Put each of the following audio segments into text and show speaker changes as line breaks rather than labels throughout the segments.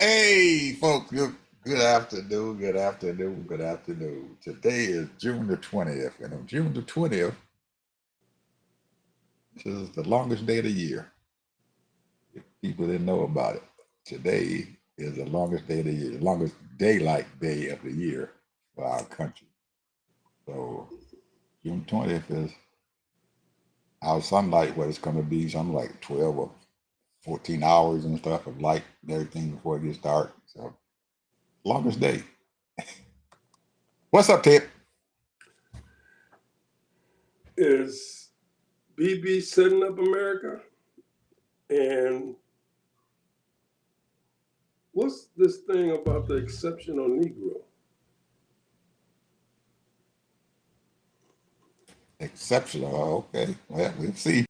Hey, folks, good afternoon, good afternoon, good afternoon. Today is June the 20th, and on June the 20th, this is the longest day of the year. If people didn't know about it, today is the longest day of the year, the longest daylight day of the year for our country. So June 20th is our sunlight, what it's going to be, something like 12 or 14 hours and stuff of light and everything before it gets dark. So, longest day. What's up, Ted?
Is BB setting up America? And what's this thing about the exceptional Negro?
Exceptional. Okay. Well, we'll see.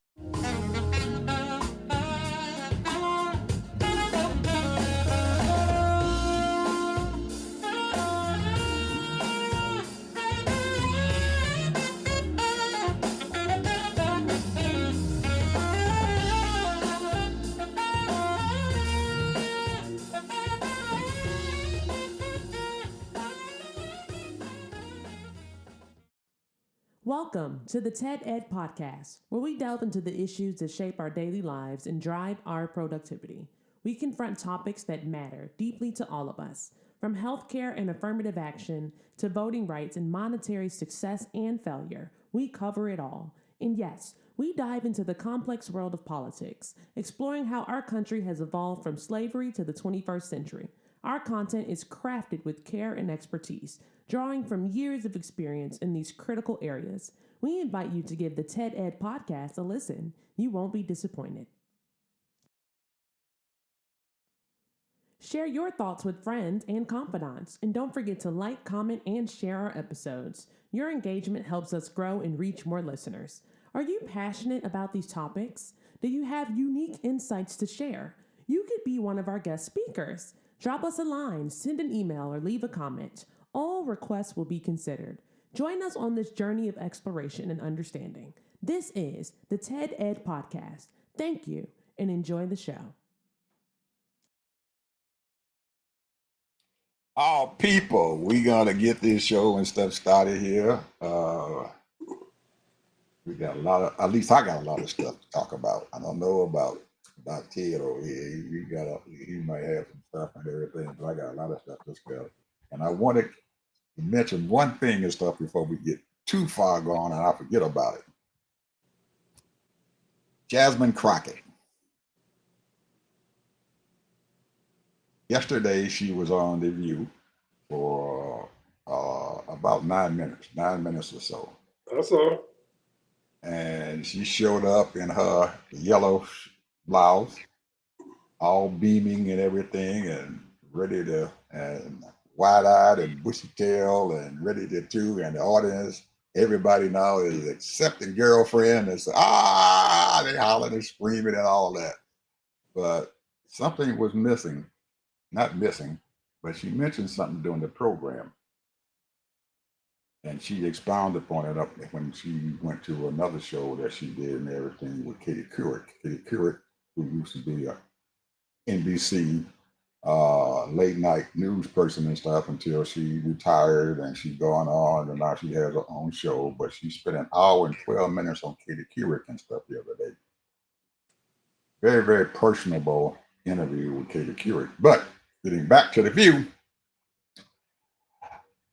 Welcome to the TED Ed Podcast, where we delve into the issues that shape our daily lives and drive our productivity. We confront topics that matter deeply to all of us, from healthcare and affirmative action to voting rights and monetary success and failure. We cover it all. And yes, we dive into the complex world of politics, exploring how our country has evolved from slavery to the 21st century. Our content is crafted with care and expertise, drawing from years of experience in these critical areas. We invite you to give the TED Ed podcast a listen. You won't be disappointed. Share your thoughts with friends and confidants, and don't forget to like, comment, and share our episodes. Your engagement helps us grow and reach more listeners. Are you passionate about these topics? Do you have unique insights to share? You could be one of our guest speakers. Drop us a line, send an email, or leave a comment. All requests will be considered. Join us on this journey of exploration and understanding. This is the TED Ed Podcast. Thank you, and enjoy the show.
All people, we gonna get this show and stuff started here. We got a lot of, at least I got a lot of stuff to talk about. I don't know about Ted over here. He might have some stuff and everything, but I got a lot of stuff to discuss. And I wanted to mention one thing and stuff before we get too far gone, and I forget about it. Jasmine Crockett. Yesterday, she was on The View for about 9 minutes or so.
That's all.
And she showed up in her yellow blouse, all beaming and everything, and ready to, and wide-eyed and bushy-tailed and ready to do. And the audience, everybody now is accepting girlfriend and say, they hollering and screaming and all that. But something was missing. Not missing, but she mentioned something during the program, and she expounded upon it up when she went to another show that she did and everything with Katie Couric. Katie Couric, who used to be a NBC late night news person and stuff until she retired, and she's gone on and now she has her own show. But she spent an hour and 12 minutes on Katie Couric and stuff the other day. Very, very personable interview with Katie Couric. But getting back to The View,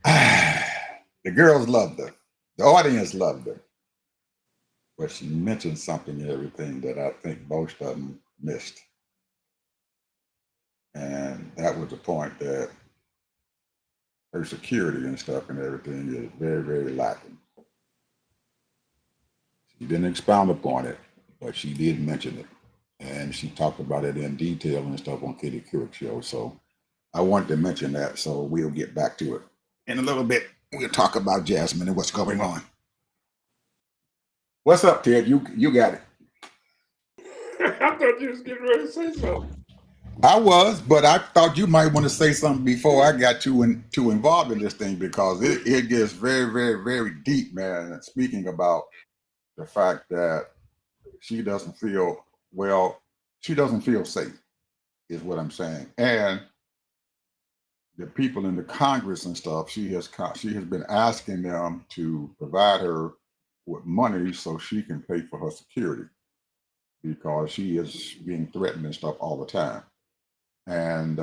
the girls loved her. The audience loved her. But she mentioned something and everything that I think most of them missed. And that was the point that her security and stuff and everything is very, very lacking. She didn't expound upon it, but she did mention it. And she talked about it in detail and stuff on Katie Couric's show. So I wanted to mention that. So we'll get back to it in a little bit. We'll talk about Jasmine and what's going on. What's up, Ted? You got it.
I thought you was getting ready to say something.
I was, but I thought you might want to say something before I got too involved in this thing, because it gets very, very, very deep, man. And speaking about the fact that she doesn't feel well, she doesn't feel safe, is what I'm saying. And the people in the Congress and stuff, she has been asking them to provide her with money so she can pay for her security because she is being threatened and stuff all the time. And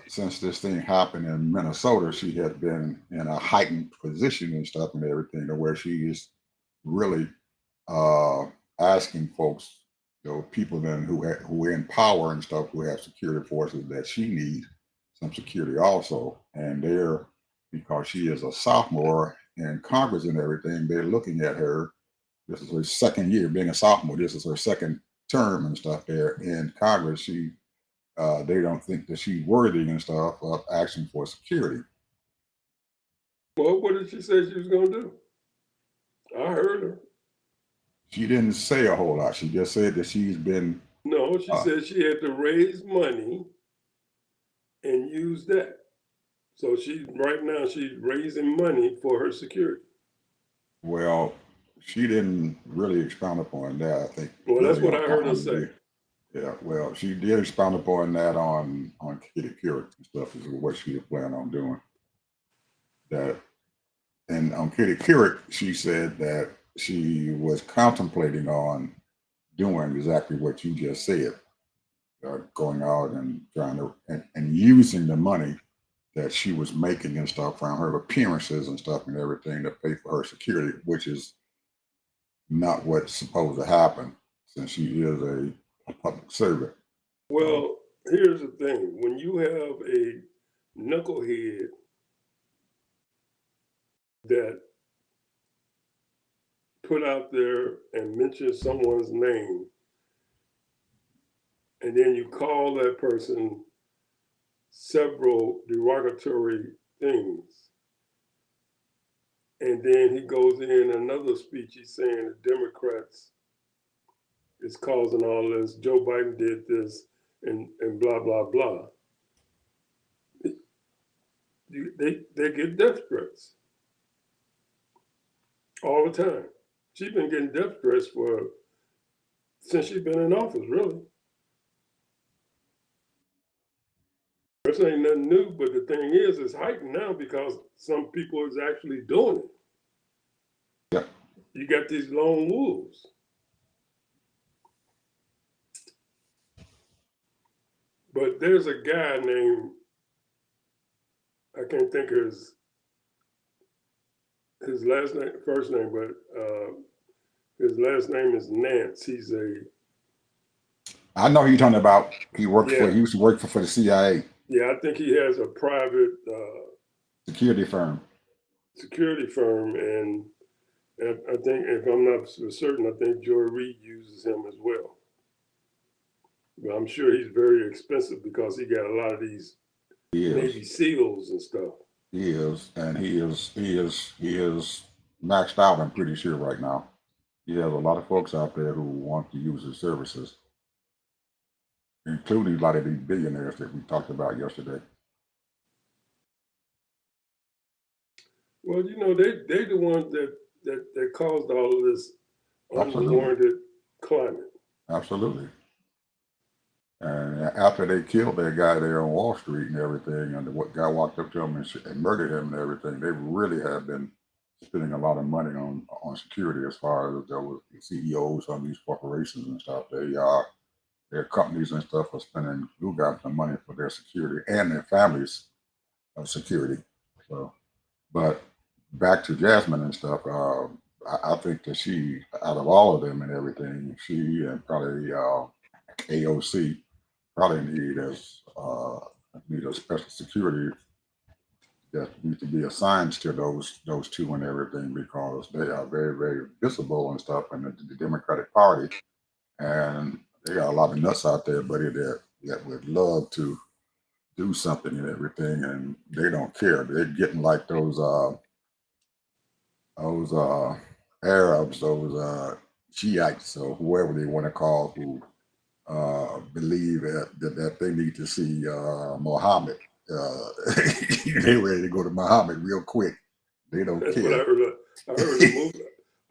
since this thing happened in Minnesota, she has been in a heightened position and stuff and everything, to where she is really uh, asking folks, people then who are in power and stuff, who have security forces, that she needs some security also. And they're, because she is a sophomore in Congress and everything, they're looking at her. This is her second year being a sophomore. This is her second term and stuff there in Congress. They don't think that she's worthy and stuff of asking for security.
Well, what did she say she was going to do? I heard her.
She didn't say a whole lot. She just said that she's been.
No, she said she had to raise money and use that. So right now she's raising money for her security.
Well, she didn't really expound upon that, I think.
Well, that's
really
what I heard her
on
say.
Yeah, well, she did expound upon that on Kitty Couric and stuff, is what she was planning on doing. That, and on Kitty Couric, she said that she was contemplating on doing exactly what you just said, going out and trying to and using the money that she was making and stuff from her appearances and stuff and everything to pay for her security, which is not what's supposed to happen, since she is a public servant.
Well, here's the thing. When you have a knucklehead that put out there and mention someone's name, and then you call that person several derogatory things, and then he goes in another speech, he's saying the Democrats is causing all this, Joe Biden did this, and blah, blah, blah. They get death threats all the time. She's been getting death threats since she's been in office, really. This ain't nothing new, but the thing is, it's heightened now because some people is actually doing it.
Yeah.
You got these lone wolves. But there's a guy named, I can't think of his last name, first name, but his last name is Nance.
I know who you're talking about. He used to work for the CIA.
Yeah, I think he has a private
security firm.
And I think, if I'm not certain, I think Joy Reid uses him as well. But I'm sure he's very expensive because he got a lot of these Navy SEALs and stuff.
He is, and he is maxed out, I'm pretty sure, right now. He has a lot of folks out there who want to use his services, including a lot of these billionaires that we talked about yesterday.
Well, they the ones that caused all of this unwarranted climate.
Absolutely. And after they killed that guy there on Wall Street and everything, and what guy walked up to him and murdered him and everything, they really have been spending a lot of money on security, as far as those CEOs on these corporations and stuff. Their companies and stuff are spending gobs of money for their security and their families' security. So, but back to Jasmine and stuff, I think that she, out of all of them and everything, she and probably AOC probably need a special security that needs to be assigned to those two and everything, because they are very, very visible and stuff in the Democratic Party, and they got a lot of nuts out there, buddy, that would love to do something and everything, and they don't care. They're getting like those Arabs, those Shiites, or whoever they want to call, who believe that they need to see Muhammad. They ready to go to Muhammad real quick. They don't
That's
care.
what I heard.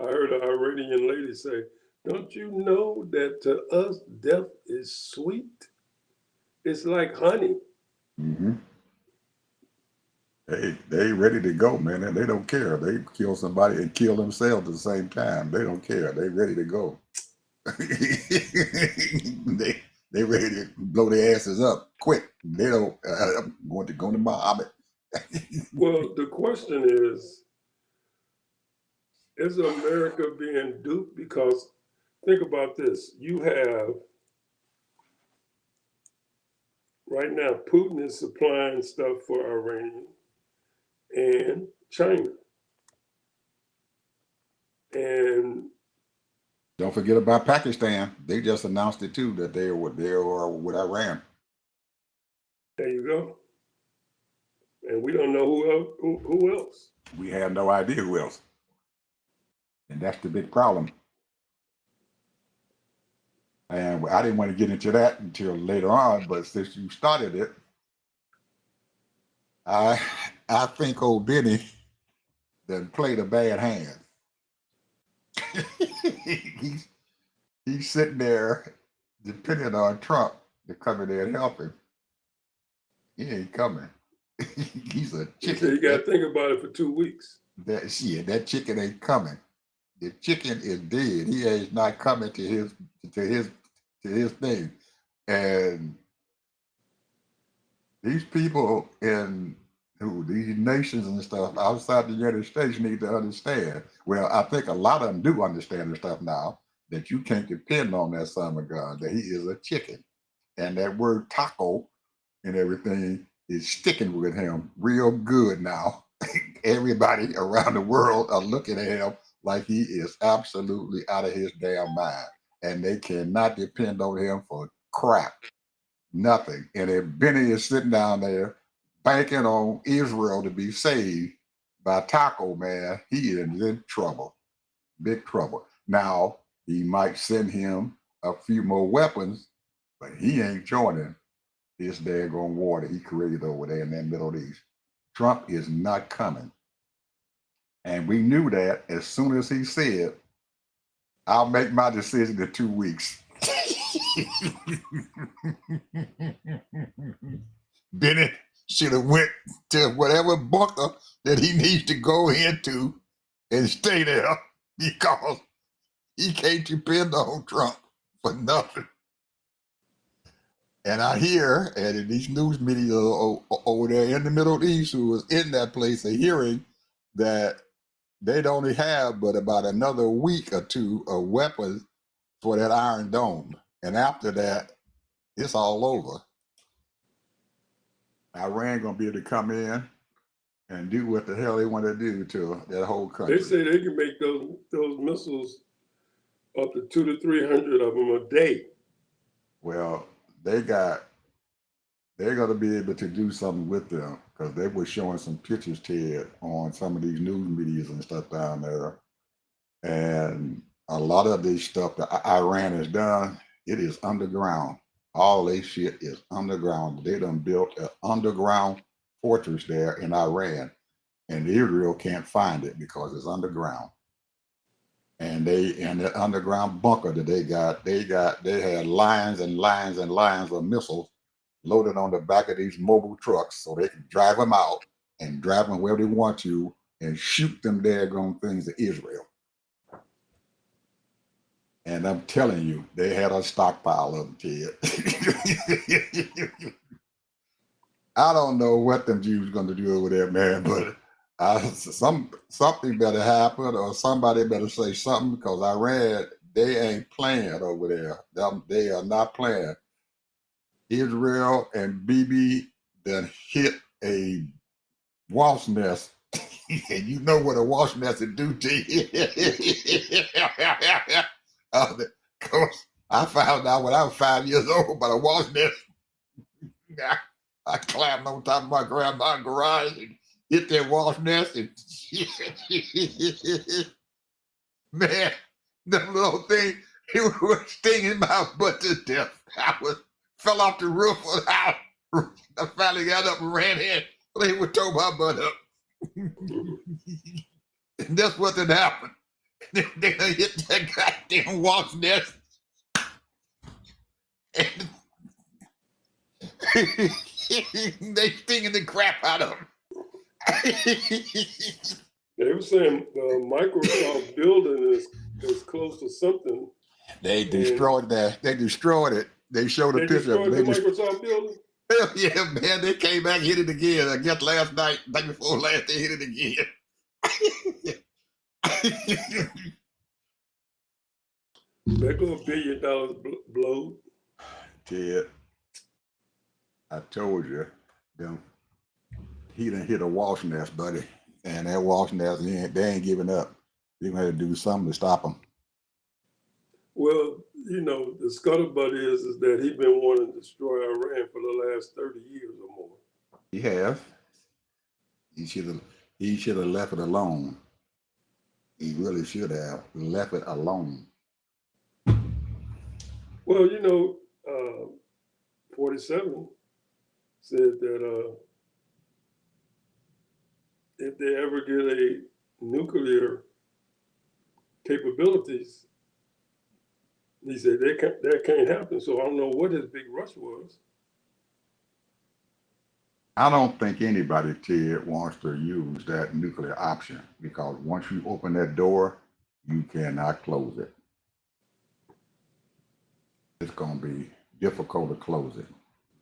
I heard an Iranian lady say, "Don't you know that to us death is sweet? It's like honey."
Mm-hmm. They ready to go, man, and they don't care. They kill somebody and kill themselves at the same time. They don't care. They ready to go. they ready to blow their asses up quick. They don't going to go to Muhammad.
Well, the question is America being duped? Because think about this. You have right now, Putin is supplying stuff for Iran and China. And
Don't forget about Pakistan. They just announced it too that they were with Iran.
there you go. And we don't know who else.
We have no idea who else. And that's the big problem. And I didn't want to get into that until later on, but since you started it, I think old Bennie done played a bad hand. he's sitting there depending on Trump to come in there and help him. He ain't coming. He's a chicken.
So you got to think about it for 2 weeks.
That chicken ain't coming. The chicken is dead. He is not coming to his thing. And these people these nations and stuff outside the United States need to understand. Well, I think a lot of them do understand the stuff now, that you can't depend on that son of God, that he is a chicken. And that word taco and everything is sticking with him real good now. Everybody around the world are looking at him like he is absolutely out of his damn mind. And they cannot depend on him for crap. Nothing. And if Bennie is sitting down there banking on Israel to be saved by Taco, man, he is in trouble. Big trouble. Now, he might send him a few more weapons, but he ain't joining this daggone war that he created over there in that Middle East. Trump is not coming. And we knew that as soon as he said, I'll make my decision in 2 weeks. Bennie should have went to whatever bunker that he needs to go into and stay there, because he can't depend on Trump for nothing. And I hear, and in these news media over there in the Middle East who was in that place are hearing that they'd only have but about another week or two of weapons for that Iron Dome. And after that, it's all over. Iran gonna be able to come in and do what the hell they want to do to that whole country.
They say they can make those missiles up to 200 to 300 of them a day.
Well, they're gonna be able to do something with them, because they were showing some pictures, Ted, on some of these news medias and stuff down there. And a lot of this stuff that Iran has done, it is underground. All this shit is underground. They done built an underground fortress there in Iran, and Israel can't find it because it's underground. And that underground bunker that they had lines and lines and lines of missiles loaded on the back of these mobile trucks, so they can drive them out and drive them where they want to and shoot them daggone things to Israel. And I'm telling you, they had a stockpile of them, Ted. I don't know what them Jews going to do over there, man, but something better happen, or somebody better say something, because Iran, they ain't playing over there. They are not playing. Israel and Bibi done hit a wasp nest. And you know what a wasp nest would do to you. I found out when I was 5 years old about a wasp nest. I climbed on top of my grandma's garage and hit that wasp nest, and man, that little thing, it was stinging my butt to death. Fell off the roof of the house. I finally got up and ran in. They would tow my butt up. And that's what had happened. They hit that goddamn wasp nest. And they stinging the crap out of them.
They were saying the Microsoft building is close to something.
They destroyed that. They destroyed it. They showed a
They
picture of
destroyed
it.
the Microsoft building?
Hell yeah, man. They came back, hit it again. I guess last night before last, they hit it again.
There go $1 billion blow.
Ted, I told you, them, he done hit a wasp nest, buddy. And that wasp nest, they ain't giving up. You're going to have to do something to stop them.
Well, you know, the scuttlebutt is that he's been wanting to destroy Iran for the last 30 years or more.
He has. He should have left it alone. He really should have left it alone.
Well, you know, 47 said that if they ever get a nuclear capabilities, he said that can't happen. So I don't know what his big rush was.
I don't think anybody, Ted, wants to use that nuclear option, because once you open that door, you cannot close it. It's going to be difficult to close it.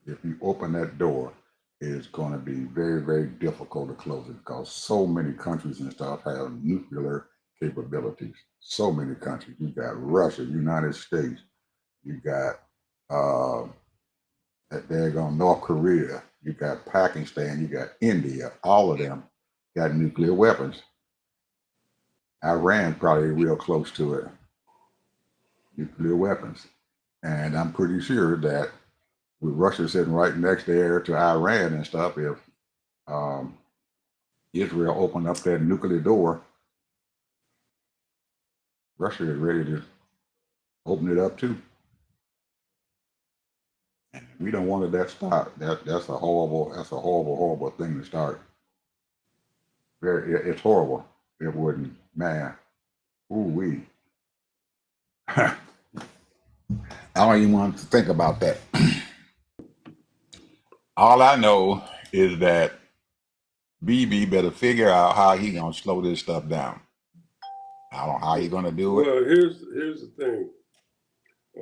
If you open that door, it's going to be very, very difficult to close it, because so many countries and stuff have nuclear capabilities. So many countries. You got Russia, United States, you got North Korea, you got Pakistan, you got India. All of them got nuclear weapons. Iran probably real close to it. Nuclear weapons. And I'm pretty sure that with Russia sitting right next there to Iran and stuff, if Israel opened up that nuclear door, Russia is ready to open it up too. And we don't want that start. That's a horrible thing to start. It's horrible. It wouldn't, man. Ooh-wee. I don't even want to think about that. All I know is that BB better figure out how he gonna slow this stuff down. I don't know how he gonna do it.
Well, here's the thing.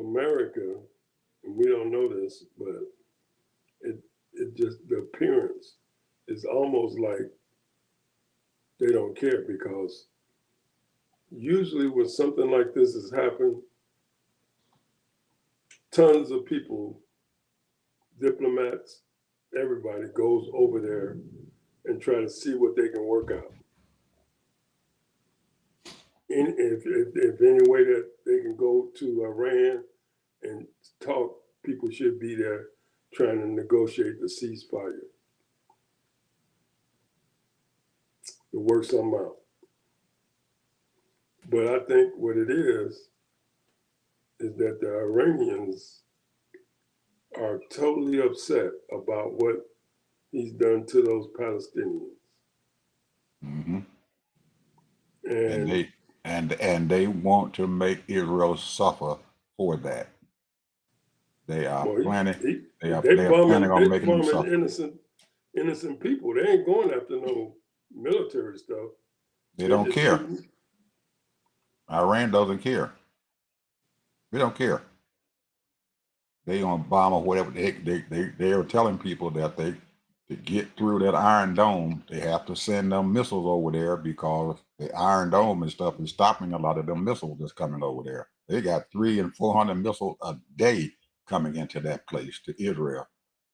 America, and we don't know this, but it just, the appearance is almost like they don't care, because usually when something like this has happened, tons of people, diplomats, everybody goes over there and try to see what they can work out. If any way that they can go to Iran and talk, people should be there trying to negotiate the ceasefire to work something out. But I think what it is that the Iranians are totally upset about what he's done to those Palestinians.
Mm-hmm.
And
they want to make Israel suffer for that. They are planning. They are planning on making them suffer.
Innocent people. They ain't going after no military stuff.
They don't care. Iran doesn't care. They don't care. They gonna bomb or whatever. They are telling people that to get through that Iron Dome, they have to send them missiles over there, because the Iron Dome and stuff is stopping a lot of them missiles that's coming over there. They got 300 and 400 missiles a day coming into that place, to Israel,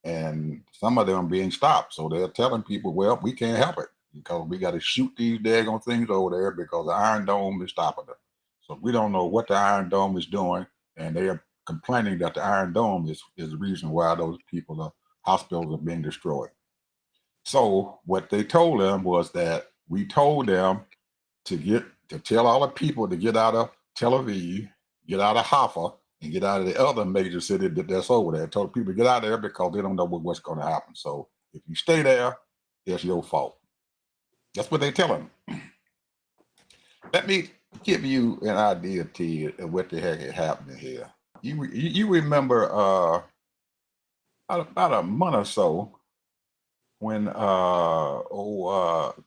and some of them being stopped. So they're telling people, well, we can't help it, because we got to shoot these daggone things over there, because the Iron Dome is stopping them. So we don't know what the Iron Dome is doing, and they are complaining that the Iron Dome is the reason why those people, the hospitals, are being destroyed. So what they told them was that we told them to tell all the people to get out of Tel Aviv, get out of Haifa, and get out of the other major city that's over there. Told people to get out of there, because they don't know what's going to happen. So if you stay there, it's your fault. That's what they tell them. Let me give you an idea, Ted, of what the heck is happening here. You remember about a month or so when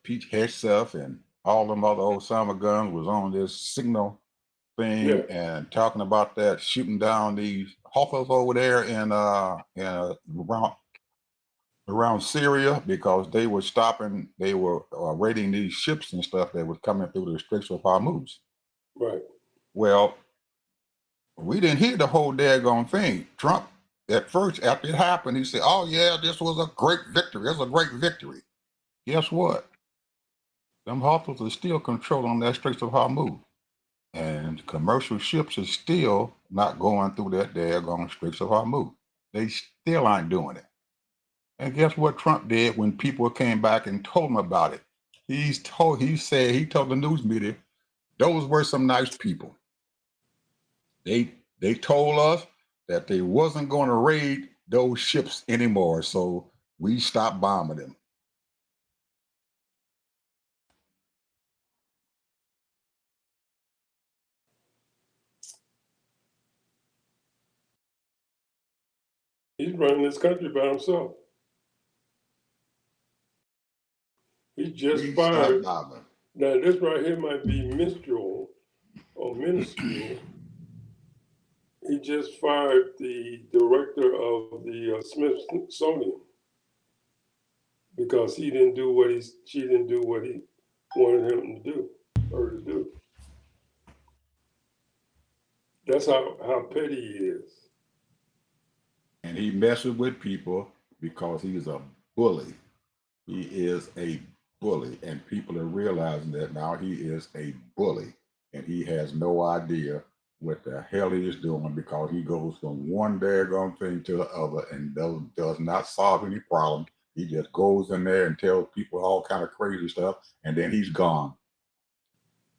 Pete Hegseth and all them other Osama guns was on this signal thing
Yeah.
and talking about that, shooting down these hawkers over there in around Syria because they were raiding these ships and stuff that was coming through the Straits of Hormuz.
Right.
Well, we didn't hear the whole daggone thing. Trump, at first, after it happened, he said, "Oh yeah, this was a great victory. It was a great victory." Guess what? Them hawkers are still controlling that Straits of Hormuz. And commercial ships are still not going through that daggone Straits of Hormuz. They still aren't doing it. And guess what Trump did when people came back and told him about it? He told the news media, those were some nice people. They told us that they wasn't going to raid those ships anymore, so we stopped bombing them.
He's running this country by himself. He just fired. Now, this right here might be minstrel or minuscule. He just fired the director of the Smithsonian because she didn't do what he wanted her to do. That's how petty he is.
And he messes with people because he's a bully. He is a bully, and people are realizing that now he is a bully, and he has no idea what the hell he is doing because he goes from one daggone thing to the other and does not solve any problem. He just goes in there and tells people all kind of crazy stuff, and then he's gone.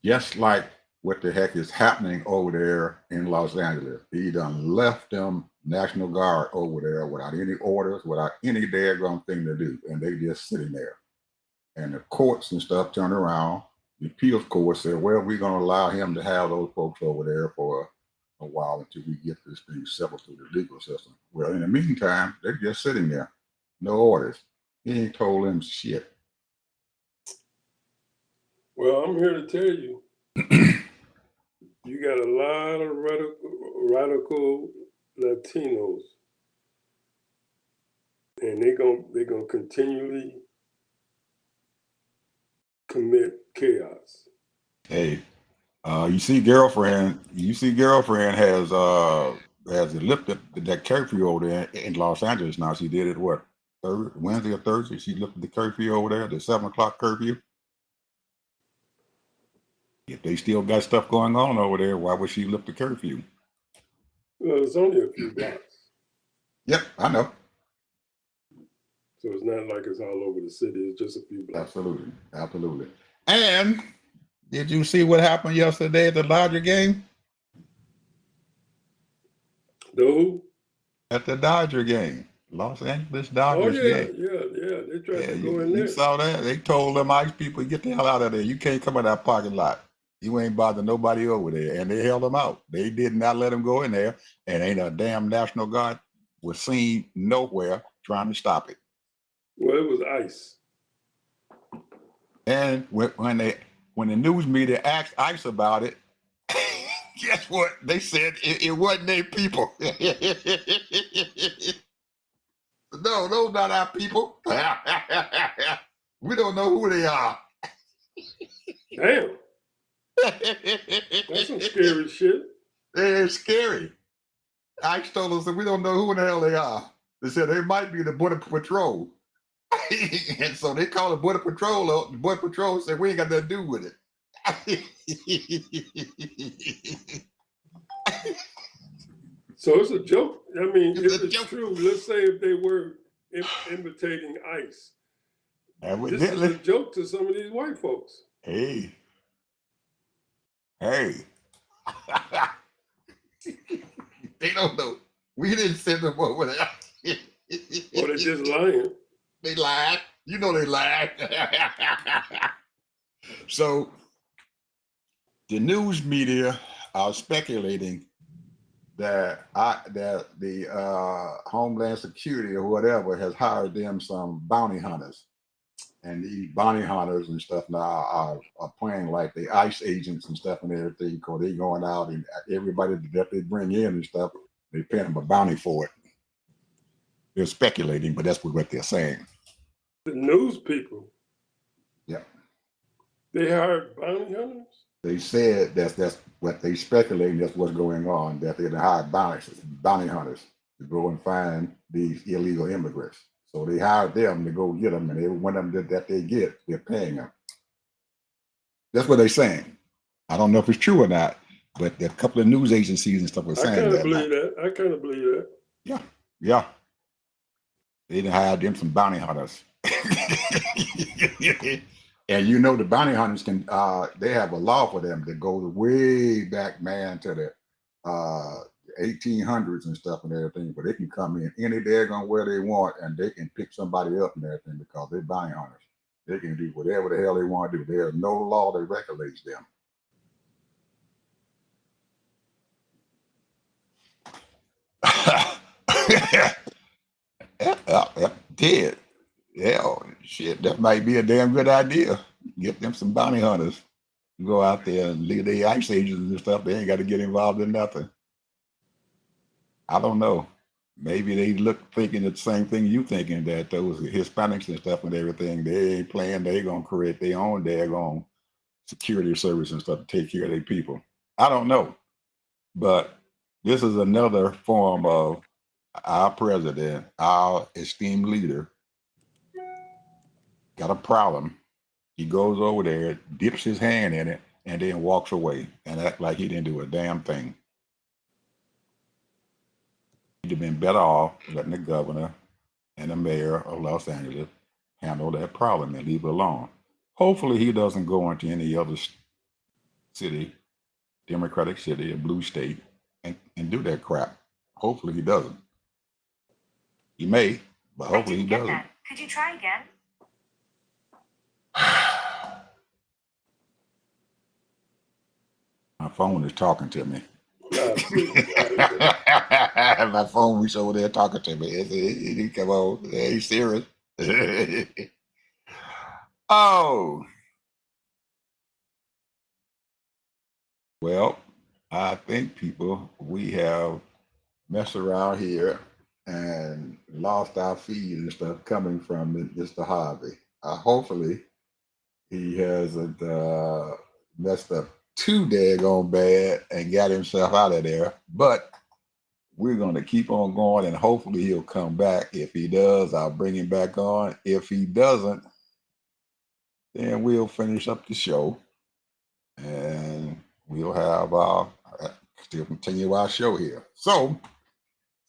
Just like what the heck is happening over there in Los Angeles. He done left them National Guard over there without any orders, without any daggone thing to do, and they just sitting there. And the courts and stuff turned around. The appeals court said, well, we're going to allow him to have those folks over there for a while until we get this thing settled through the legal system. Well, in the meantime, they're just sitting there. No orders. He ain't told them shit.
Well, I'm here to tell you, you got a lot of radical Latinos, and they're gonna continually commit chaos.
Hey, you see, girlfriend has lifted that curfew over there in Los Angeles now. She did it Wednesday or Thursday? She lifted the curfew over there, the 7:00 curfew. If they still got stuff going on over there, why would she lift the curfew?
Well, it's only a few blocks.
Yep, I know.
So it's not like it's all over the city. It's just a few blocks.
Absolutely, absolutely. And did you see what happened yesterday at the Dodger game?
No.
At the Dodger game. Los Angeles Dodgers game.
Yeah. They tried to go in there.
You saw that? They told them ICE people, get the hell out of there. You can't come in that parking lot. You ain't bothering nobody over there. And they held them out. They did not let them go in there. And ain't a damn National Guard was seen nowhere trying to stop it.
Well, it was ICE.
And when the news media asked ICE about it, guess what? They said it wasn't their people. No, those not our people. We don't know who they are.
Damn. That's some scary shit.
They're scary. ICE told us that we don't know who the hell they are. They said they might be the Border Patrol. And so they called the Border Patrol up. The Border Patrol said, we ain't got nothing to do with it.
So it's a joke. I mean, if it's true, let's say if they were imitating ICE. This is a joke to some of these white folks.
Hey. They don't know. We didn't send them over there.
Or they just lying.
They lied. You know they lied. So the news media are speculating that the Homeland Security or whatever has hired them some bounty hunters. and these bounty hunters and stuff now are playing like the ICE agents and stuff and everything because they going out and everybody that they bring in and stuff, they pay them a bounty for it. They're speculating, but that's what they're saying.
The news people.
Yeah.
They hired bounty hunters?
They said that's what they speculating, that's what's going on, that they're hired bounty hunters to go and find these illegal immigrants. So they hired them to go get them, and every one of them that they get, they're paying them. That's what they're saying. I don't know if it's true or not, but a couple of news agencies and stuff are saying that.
I kind of believe that.
Yeah, yeah. They didn't hire them some bounty hunters. And you know the bounty hunters can they have a law for them that goes way back, man, to the 1800s and stuff and everything, but they can come in any daggone where they want and they can pick somebody up and everything because they're bounty hunters. They can do whatever the hell they want to do. There's no law that regulates them. Did. Yeah, shit, that might be a damn good idea. Get them some bounty hunters. Go out there and leave the ICE agents and stuff. They ain't got to get involved in nothing. I don't know. Maybe they look thinking the same thing you thinking, that those Hispanics and stuff and everything, they ain't playing, they gonna create their own daggone security service and stuff to take care of their people. I don't know. But this is another form of our president, our esteemed leader, got a problem. He goes over there, dips his hand in it, and then walks away and act like he didn't do a damn thing. He'd have been better off letting the governor and the mayor of Los Angeles handle that problem and leave it alone. Hopefully he doesn't go into any other city, Democratic city, a blue state, and do that crap. Hopefully he doesn't. He may, but hopefully he doesn't.
That. Could you try again?
My phone is talking to me.
Yeah,
My phone was over there talking to me. Come on, are you serious? Oh. Well, I think people, we have messed around here and lost our feed and stuff coming from Mr. Harvey. Hopefully he hasn't messed up too daggone bad and got himself out of there. But we're going to keep on going and hopefully he'll come back. If he does, I'll bring him back on. If he doesn't, then we'll finish up the show and we'll have still continue our show here. So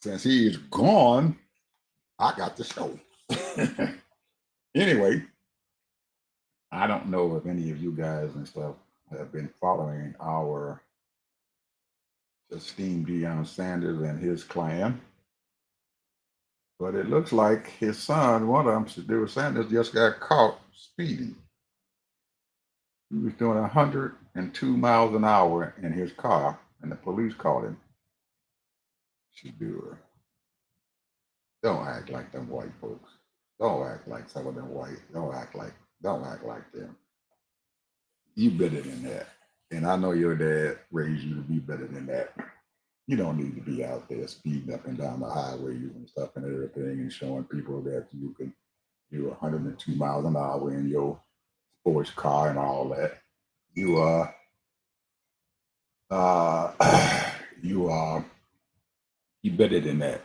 since he is gone, I got the show. Anyway, I don't know if any of you guys and stuff have been following our esteemed Deion Sanders and his clan, but it looks like his son, one of them, Shedeur Sanders, just got caught speeding. He was doing 102 miles an hour in his car, and the police caught him. Shedeur, don't act like them white folks. Don't act like some of them white. Don't act like them. You better than that. And I know your dad raised you to be better than that. You don't need to be out there speeding up and down the highways and stuff and everything and showing people that you can do 102 miles an hour in your sports car and all that. You better than that.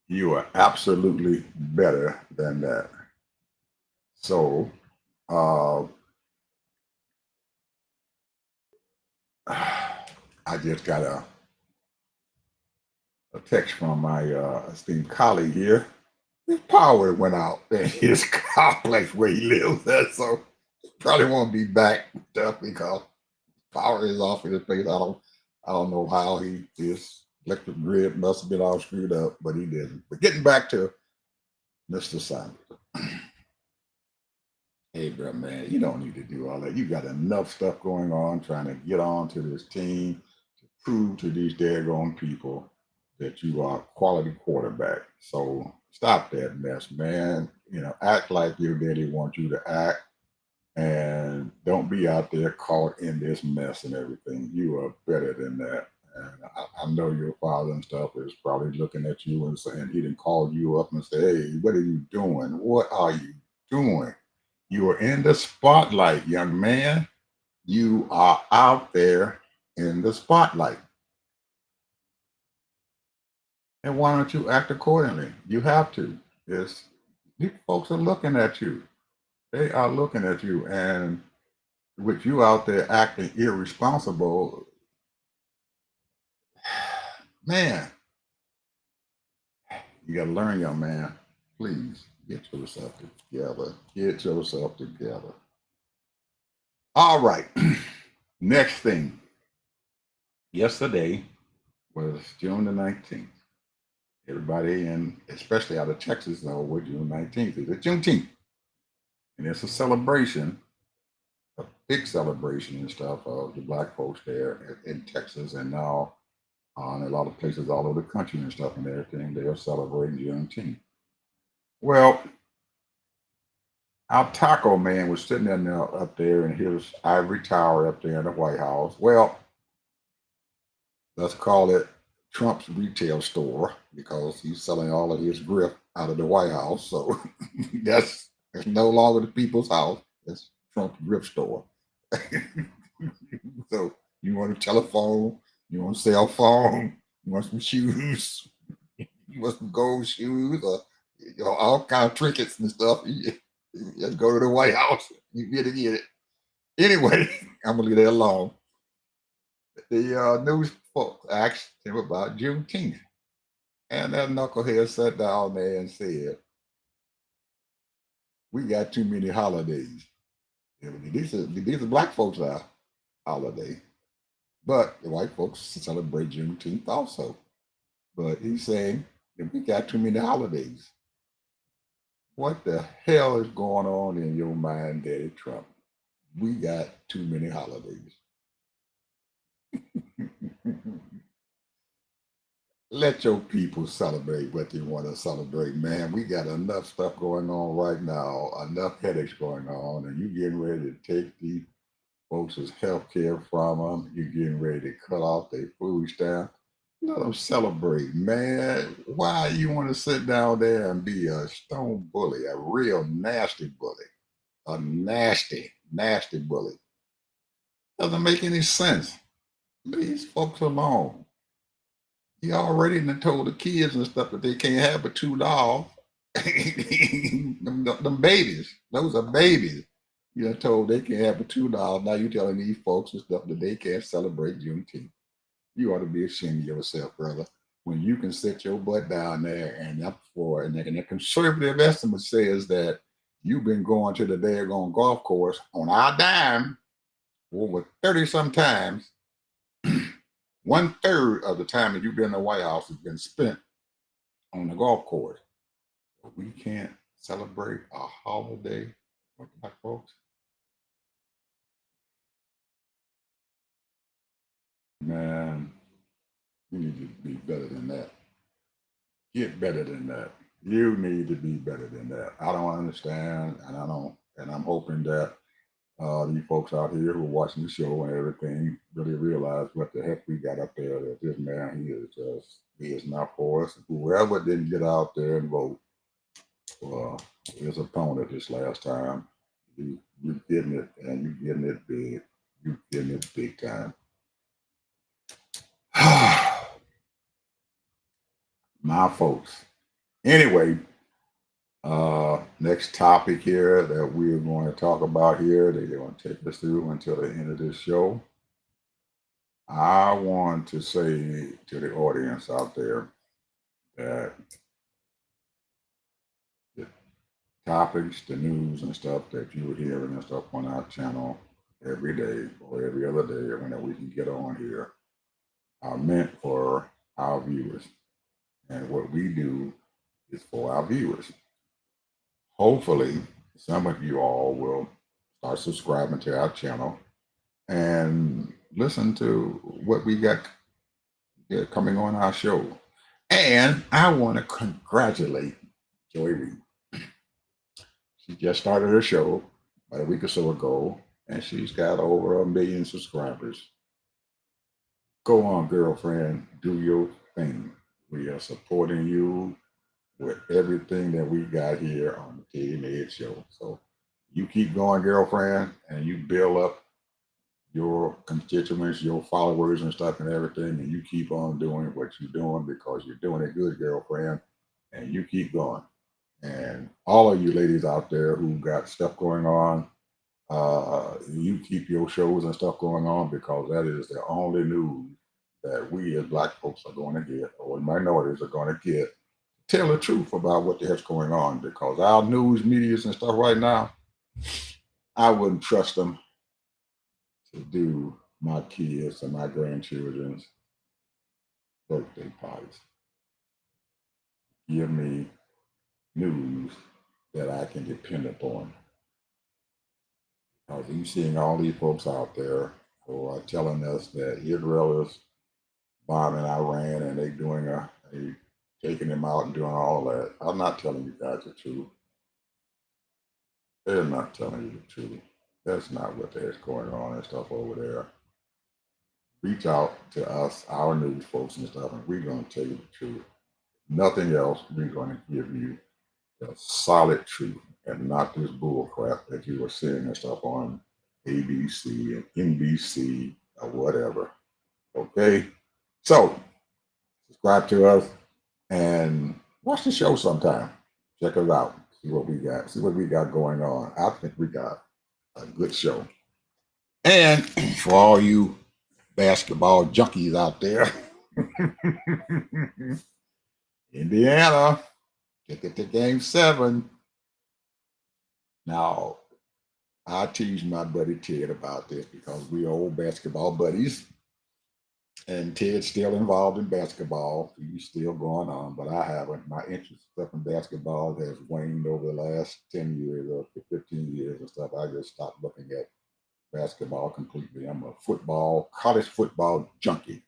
You are absolutely better than that. So I just got a text from my esteemed colleague here. His power went out in his complex where he lives. So probably won't be back because power is off in his place. I don't know how his electric grid must have been all screwed up, but he didn't. But getting back to Mr. Sanders. Hey, bro, man, you don't need to do all that. You got enough stuff going on trying to get on to this team to prove to these daggone people that you are a quality quarterback. So stop that mess, man. act like your daddy wants you to act, and don't be out there caught in this mess and everything. You are better than that. And I know your father and stuff is probably looking at you and saying he didn't call you up and say, "Hey, what are you doing? What are you doing? You are in the spotlight, young man. You are out there in the spotlight. And why don't you act accordingly? You have to. It's, these folks are looking at you. They are looking at you. And with you out there acting irresponsible, man, you got to learn, young man. Please get yourself together. Get yourself together. All right. Next thing. Yesterday was June the 19th. Everybody, and especially out of Texas, know what June 19th is. It's Juneteenth. And it's a celebration, a big celebration and stuff of the black folks there in Texas, and now in a lot of places all over the country and stuff and everything. They are celebrating Juneteenth. Well, our taco man was sitting there now up there in his ivory tower up there in the White House. Well, let's call it Trump's retail store because he's selling all of his grift out of the White House. So that's no longer the people's house. It's Trump's grift store. So you want a telephone, you want a cell phone, you want some shoes, you want some gold shoes, or all kind of trinkets and stuff. You just go to the White House. You get it. Anyway, I'm gonna leave that alone. The news folks asked him about Juneteenth, and that knucklehead sat down there and said, "We got too many holidays. These are black folks' holiday, but the white folks celebrate Juneteenth also. But he's saying that we got too many holidays. What the hell is going on in your mind, Daddy Trump? We got too many holidays." Let your people celebrate what they want to celebrate, man. We got enough stuff going on right now, enough headaches going on, and you getting ready to take these folks' health care from them. You getting ready to cut off their food stamp. Let them celebrate, man. Why you want to sit down there and be a stone bully, a real nasty bully, a nasty, nasty bully? Doesn't make any sense. Leave these folks alone. He already done told the kids and stuff that they can't have but $2. them babies, those are babies. You done told they can't have but $2. Now you telling these folks and stuff that they can't celebrate Juneteenth. You ought to be ashamed of yourself, brother. When you can sit your butt down there and up for and the conservative estimate says that you've been going to the daggone golf course on our dime over 30 some times. 1/3 of the time that you've been in the White House has been spent on the golf course. But we can't celebrate a holiday for black folks. Man, you need to be better than that. Get better than that. You need to be better than that. I don't understand, and I don't, and I'm hoping that these folks out here who are watching the show and everything really realize what the heck we got up there. That this man, he is not for us. Whoever didn't get out there and vote for his opponent this last time, you getting it, and you getting it big. You getting it big time. My folks. Anyway, next topic here that we're going to talk about here, they're going to take us through until the end of this show. I want to say to the audience out there that the topics, the news and stuff that you're hearing and stuff on our channel every day or every other day, whenever we can get on here, are meant for our viewers. And what we do is for our viewers. Hopefully, some of you all will start subscribing to our channel and listen to what we got coming on our show. And I want to congratulate Joy Reid. She just started her show about a week or so ago, and she's got over 1 million subscribers. Go on, girlfriend, do your thing. We are supporting you with everything that we got here on the Ted and Ed Show. So you keep going, girlfriend, and you build up your constituents, your followers and stuff and everything, and you keep on doing what you're doing because you're doing it good, girlfriend, and you keep going. And all of you ladies out there who got stuff going on, you keep your shows and stuff going on because that is the only news that we as Black folks are going to get, or minorities are going to get. Tell the truth about what the heck's going on, because our news medias and stuff right now, I wouldn't trust them to do my kids and my grandchildren's birthday parties. Give me news that I can depend upon. Because you seeing all these folks out there who are telling us that Israel is bombing Iran and they doing they taking them out and doing all that. I'm not telling you guys the truth. They're not telling you the truth. That's not what there's going on and stuff over there. Reach out to us, our news folks and stuff, and we're going to tell you the truth. Nothing else. We're going to give you the solid truth and not this bull crap that you are seeing and stuff on ABC and NBC or whatever. Okay? So, subscribe to us and watch the show sometime. Check us out. See what we got. See what we got going on. I think we got a good show. And for all you basketball junkies out there, Indiana, ticket to Game 7. Now, I tease my buddy Ted about this because we are old basketball buddies. And Ted's still involved in basketball. He's still going on, but I haven't. My interest stuff in basketball has waned over the last 10 years or 15 years and stuff. I just stopped looking at basketball completely. I'm a college football junkie.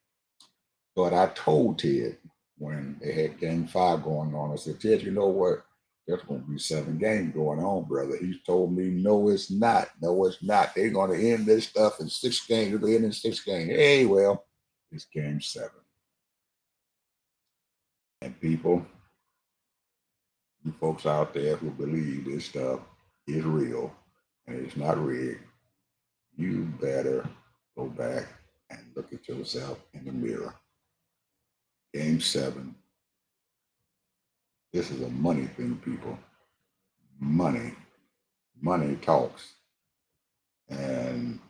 But I told Ted when they had game 5 going on, I said, Ted, you know what? There's going to be 7 games going on, brother. He told me, no, it's not. No, it's not. They're going to end this stuff in 6 games. It'll end in 6 games. Hey, well, it's game 7. And people, you folks out there who believe this stuff is real and it's not rigged, you better go back and look at yourself in the mirror. Game 7. This is a money thing, people. Money. Money talks. And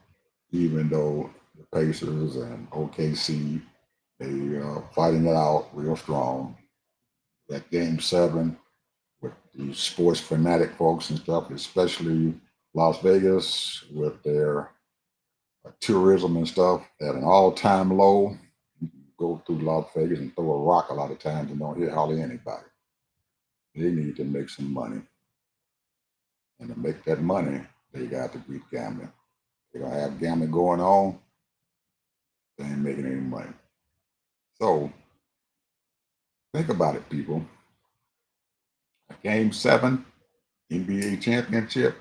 even though the Pacers and OKC, they are fighting it out real strong, that game 7 with the sports fanatic folks and stuff, especially Las Vegas with their tourism and stuff at an all-time low. You can go through Las Vegas and throw a rock a lot of times and don't hit hardly anybody. They need to make some money. And to make that money, they got to beat gambling. They don't have gambling going on, they ain't making any money. So think about it, people. Game 7, NBA championship,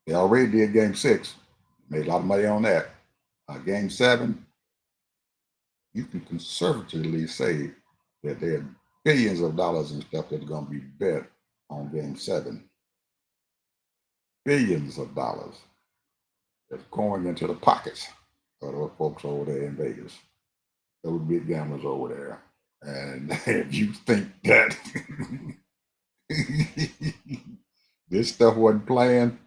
they already did game 6. Made a lot of money on that. Game 7, you can conservatively say that there are billions of dollars and stuff that's going to be bet on game 7. Billions of dollars that's going into the pockets of those folks over there in Vegas, those big gamblers over there. And if you think that this stuff wasn't playing,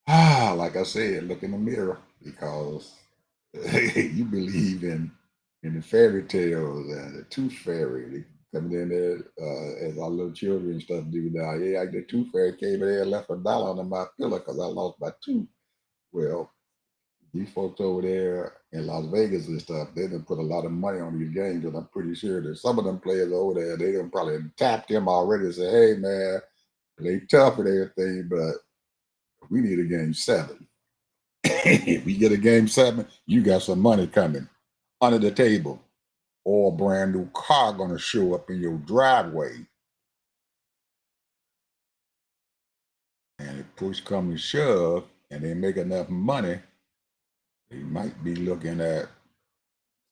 like I said, look in the mirror, because you believe in the fairy tales and the tooth fairy coming in there as our little children and stuff do now. Yeah, the tooth fairy came in there and left $1 under my pillow because I lost my tooth. Well, these folks over there in Las Vegas and stuff, they done put a lot of money on these games, and I'm pretty sure that some of them players over there, they done probably tapped him already and say, hey man, they tough and everything, but we need a game 7. If we get a game 7, you got some money coming under the table, or a brand new car gonna show up in your driveway push comes to shove and they make enough money, they might be looking at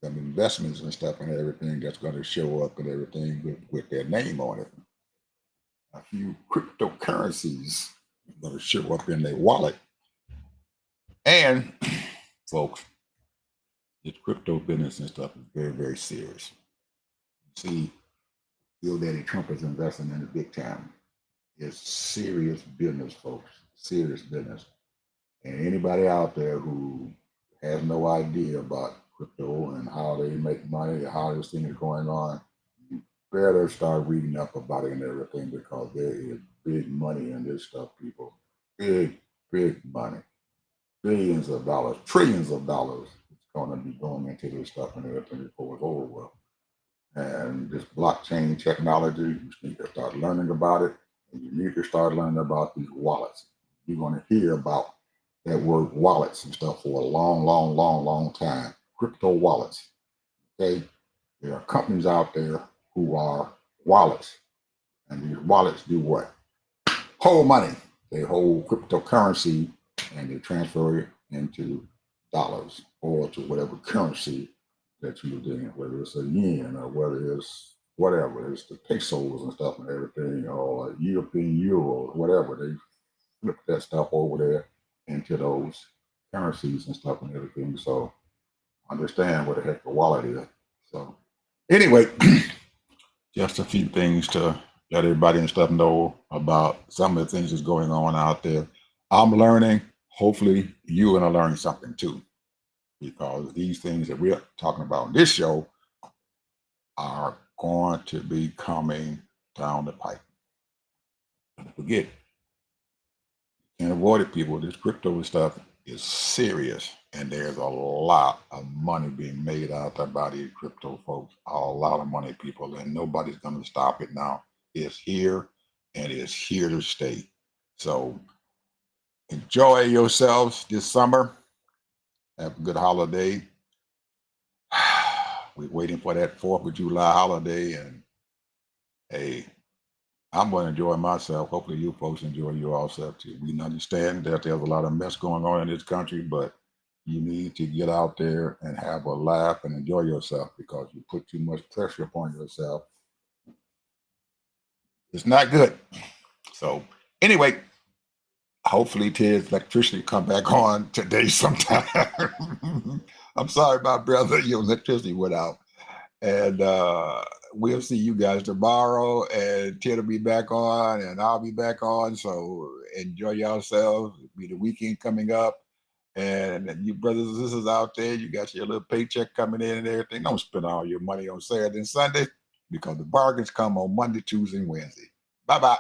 some investments and stuff and everything that's going to show up and everything with their name on it. A few cryptocurrencies are going to show up in their wallet. And folks, this crypto business and stuff is very, very serious. See, Bill Daddy Trump is investing in it big time. It's serious business, folks. Serious business. And anybody out there who has no idea about crypto and how they make money, how this thing is going on, you better start reading up about it and everything, because there is big money in this stuff, people. Big, big money. Billions of dollars, trillions of dollars is going to be going into this stuff and everything before it's over with. And this blockchain technology, you need to start learning about it, and you need to start learning about these wallets. You're going to hear about that word wallets and stuff for a long, long, long, long time. Crypto wallets. Okay, there are companies out there who are wallets, and these wallets do what? Hold money. They hold cryptocurrency and they transfer it into dollars or to whatever currency that you're doing, whether it's a yen or whether it's whatever, it's the pesos and stuff and everything, or European euros, whatever. They flip that stuff over there into those currencies and stuff and everything. So understand what the heck the wallet is. So anyway, just a few things to let everybody and stuff know about some of the things that's going on out there. I'm learning. Hopefully you're going to learn something too, because these things that we're talking about on this show are going to be coming down the pipe. Don't forget, you can't avoid it, people. This crypto stuff is serious, and there's a lot of money being made out there by these crypto folks. A lot of money, people, and nobody's going to stop it now. It's here, and it's here to stay. So enjoy yourselves this summer. Have a good holiday. We're waiting for that 4th of July holiday, and hey, I'm going to enjoy myself. Hopefully you folks enjoy yourself too. We understand that there's a lot of mess going on in this country, but you need to get out there and have a laugh and enjoy yourself, because you put too much pressure upon yourself. It's not good. So anyway, hopefully Ted's electricity come back on today sometime. I'm sorry, my brother, your electricity went out. And we'll see you guys tomorrow, and Ted will be back on, and I'll be back on. So enjoy yourselves. It'll be the weekend coming up. And you brothers and sisters out there, you got your little paycheck coming in and everything. Don't spend all your money on Saturday and Sunday, because the bargains come on Monday, Tuesday, and Wednesday. Bye-bye.